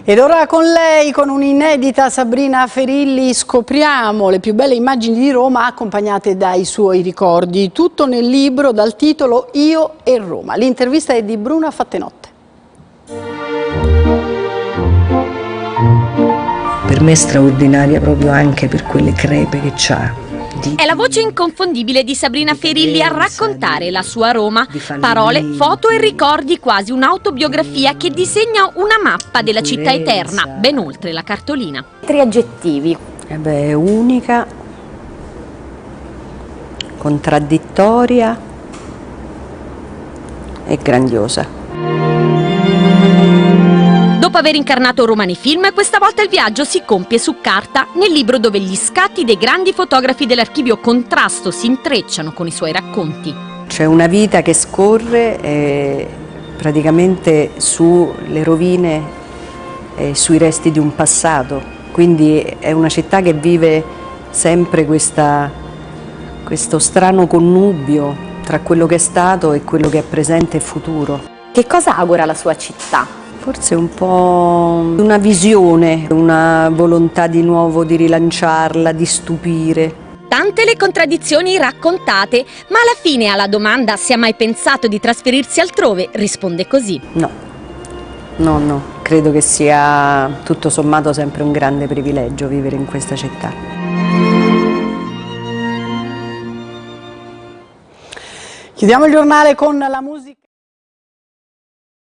Ed ora con lei, con un'inedita Sabrina Ferilli, scopriamo le più belle immagini di Roma accompagnate dai suoi ricordi. Tutto nel libro dal titolo Io e Roma. L'intervista è di Bruna Fattenotte. Per me è straordinaria proprio anche per quelle crepe che c'ha. È la voce inconfondibile di Sabrina Ferilli a raccontare la sua Roma. Parole, foto e ricordi, quasi un'autobiografia che disegna una mappa della città eterna, ben oltre la cartolina. 3 aggettivi. È unica, contraddittoria e grandiosa. Dopo aver incarnato Roma nei film, questa volta il viaggio si compie su carta, nel libro dove gli scatti dei grandi fotografi dell'archivio Contrasto si intrecciano con i suoi racconti. C'è una vita che scorre praticamente sulle rovine e sui resti di un passato, quindi è una città che vive sempre questo strano connubio tra quello che è stato e quello che è presente e futuro. Che cosa augura la sua città? Forse un po' una visione, una volontà di nuovo di rilanciarla, di stupire. Tante le contraddizioni raccontate, ma alla fine alla domanda se ha mai pensato di trasferirsi altrove risponde così. No, credo che sia tutto sommato sempre un grande privilegio vivere in questa città. Chiudiamo il giornale con la musica.